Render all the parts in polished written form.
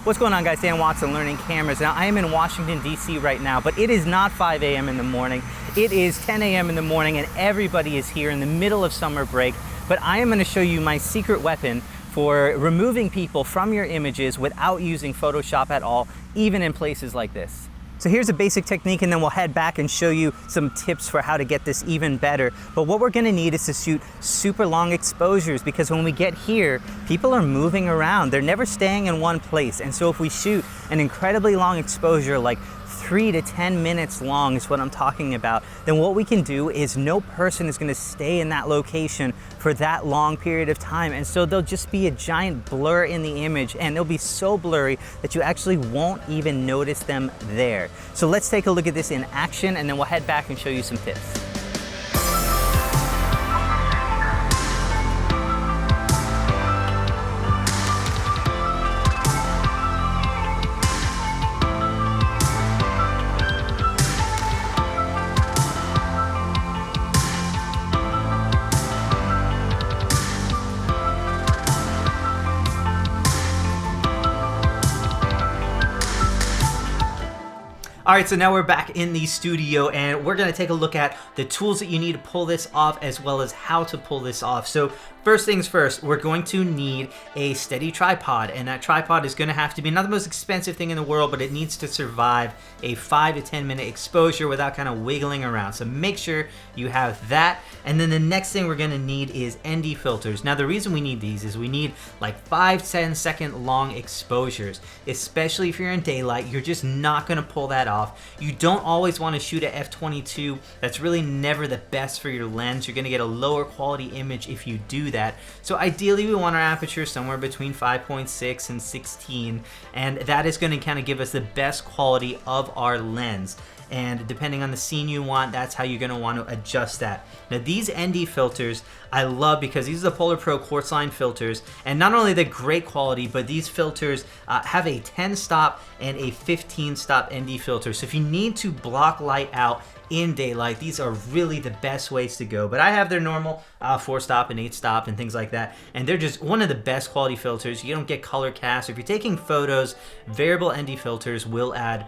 What's going on, guys? Dan Watson, Learning Cameras. Now, I am in Washington, D.C. right now, but it is not 5 a.m. in the morning. It is 10 a.m. in the morning, and everybody is here in the middle of summer break. But I am going to show you my secret weapon for removing people from your images without using Photoshop at all, even in places like this. So here's a basic technique, and then we'll head back and show you some tips for how to get this even better. But what we're gonna need is to shoot super long exposures, because when we get here, people are moving around. They're never staying in one place. And so if we shoot an incredibly long exposure, like 3 to 10 minutes long is what I'm talking about, then what we can do is no person is gonna stay in that location for that long period of time. And so they'll just be a giant blur in the image, and they'll be so blurry that you actually won't even notice them there. So let's take a look at this in action, and then we'll head back and show you some tips. All right, so now we're back in the studio, and we're gonna take a look at the tools that you need to pull this off, as well as how to pull this off. So first things first, we're going to need a steady tripod, and that tripod is gonna have to be not the most expensive thing in the world, but it needs to survive a 5 to 10 minute exposure without kind of wiggling around. So make sure you have that. And then the next thing we're gonna need is ND filters. Now the reason we need these is we need like 5-10 second long exposures, especially if you're in daylight. You're just not gonna pull that off. You don't always want to shoot at f/22. That's really never the best for your lens. You're going to get a lower quality image if you do that. So ideally we want our aperture somewhere between 5.6 and 16, and that is going to kind of give us the best quality of our lens. And depending on the scene you want, that's how you're gonna want to adjust that. Now these ND filters I love, because these are the PolarPro Quartzline filters, and not only are they great quality, but these filters have a 10 stop and a 15 stop ND filter. So if you need to block light out in daylight, these are really the best ways to go. But I have their normal 4 stop and 8 stop and things like that, and they're just one of the best quality filters. You don't get color cast. If you're taking photos, variable ND filters will add,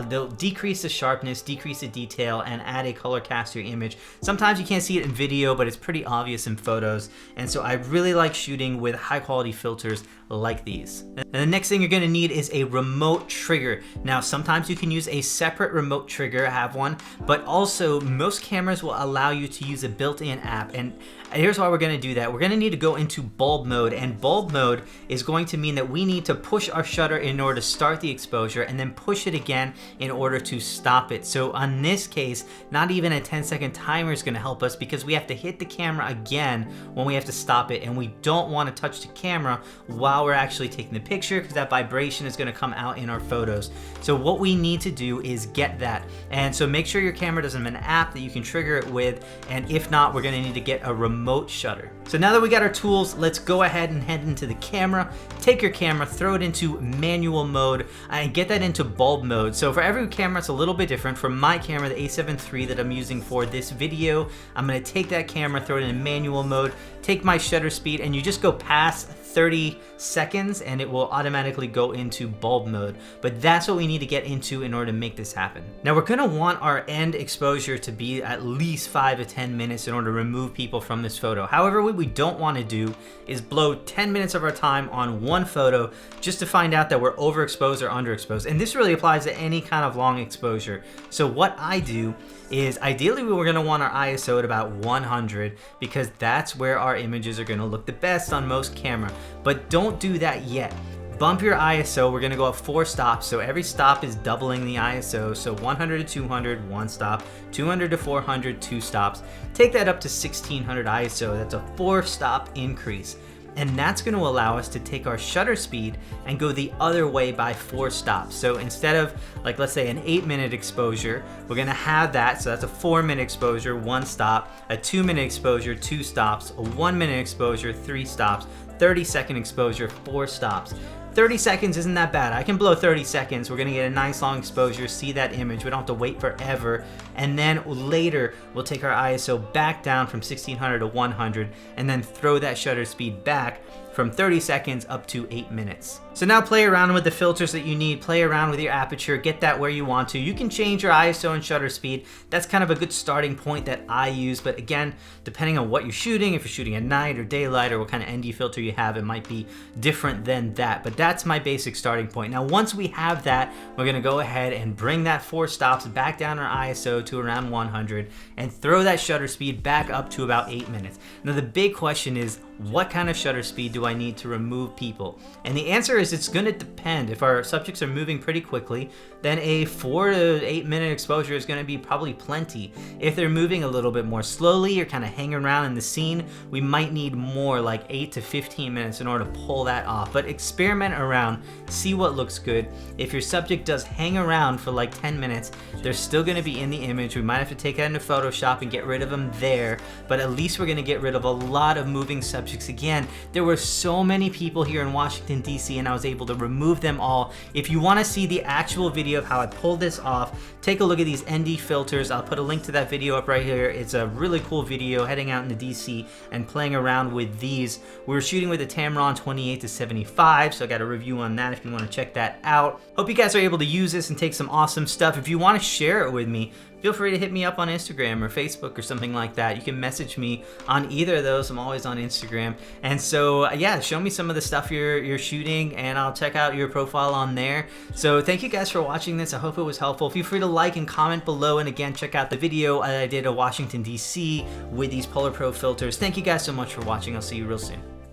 they'll decrease the sharpness, decrease the detail, and add a color cast to your image. Sometimes you can't see it in video, but it's pretty obvious in photos, and so I really like shooting with high quality filters like these. And the next thing you're gonna need is a remote trigger. Now sometimes you can use a separate remote trigger, I have one, but also most cameras will allow you to use a built-in app, and here's why we're gonna do that. We're gonna need to go into bulb mode, and bulb mode is going to mean that we need to push our shutter in order to start the exposure, and then push it again in order to stop it. So on this case, not even a 10-second timer is gonna help us, because we have to hit the camera again when we have to stop it, and we don't wanna touch the camera while we're actually taking the picture, because that vibration is gonna come out in our photos. So what we need to do is get that. And so make sure your camera doesn't have an app that you can trigger it with, and if not, we're gonna need to get a remote shutter. So now that we got our tools, let's go ahead and head into the camera. Take your camera, throw it into manual mode, and get that into bulb mode. So for every camera, it's a little bit different. For my camera, the A7 III that I'm using for this video, I'm gonna take that camera, throw it in manual mode, take my shutter speed, and you just go past 30 seconds and it will automatically go into bulb mode. But that's what we need to get into in order to make this happen. Now we're gonna want our end exposure to be at least 5 to 10 minutes in order to remove people from this photo. However, what we don't wanna do is blow 10 minutes of our time on one photo just to find out that we're overexposed or underexposed. And this really applies to any kind of long exposure. So what I do is ideally we're gonna want our ISO at about 100, because that's where our images are gonna look the best on most camera. But don't do that yet. Bump your ISO. We're gonna go up 4 stops, so every stop is doubling the ISO. So 100 to 200, 1 stop, 200 to 400, 2 stops. Take that up to 1600 ISO. That's a 4 stop increase. And that's going to allow us to take our shutter speed and go the other way by 4 stops. So instead of, like, let's say an 8-minute exposure, we're going to have that. So that's a 4-minute exposure, 1 stop, a 2-minute exposure, 2 stops, a 1-minute exposure, 3 stops, 30-second exposure, 4 stops. 30 seconds isn't that bad. I can blow 30 seconds. We're gonna get a nice long exposure, see that image. We don't have to wait forever. And then later, we'll take our ISO back down from 1600 to 100 and then throw that shutter speed back from 30 seconds up to 8 minutes. So now play around with the filters that you need, play around with your aperture, get that where you want to. You can change your ISO and shutter speed. That's kind of a good starting point that I use, but again, depending on what you're shooting, if you're shooting at night or daylight or what kind of ND filter you have, it might be different than that, but that's my basic starting point. Now, once we have that, we're gonna go ahead and bring that 4 stops back down our ISO to around 100 and throw that shutter speed back up to about 8 minutes. Now, the big question is, what kind of shutter speed do I need to remove people? And the answer is it's gonna depend. If our subjects are moving pretty quickly, then a 4 to 8 minute exposure is gonna be probably plenty. If they're moving a little bit more slowly or kind of hanging around in the scene, we might need more, like 8 to 15 minutes in order to pull that off. But experiment around, see what looks good. If your subject does hang around for like 10 minutes, they're still gonna be in the image. We might have to take that into Photoshop and get rid of them there, but at least we're gonna get rid of a lot of moving subjects. Again, there were so many people here in Washington, D.C., and I was able to remove them all. If you want to see the actual video of how I pulled this off, take a look at these ND filters. I'll put a link to that video up right here. It's a really cool video heading out into D.C. and playing around with these. We were shooting with a Tamron 28 to 75, so I got a review on that if you want to check that out. Hope you guys are able to use this and take some awesome stuff. If you want to share it with me, feel free to hit me up on Instagram or Facebook or something like that. You can message me on either of those. I'm always on Instagram. And so, yeah, show me some of the stuff you're shooting and I'll check out your profile on there. So thank you guys for watching this. I hope it was helpful. Feel free to like and comment below. And again, check out the video I did of Washington, D.C. with these PolarPro filters. Thank you guys so much for watching. I'll see you real soon.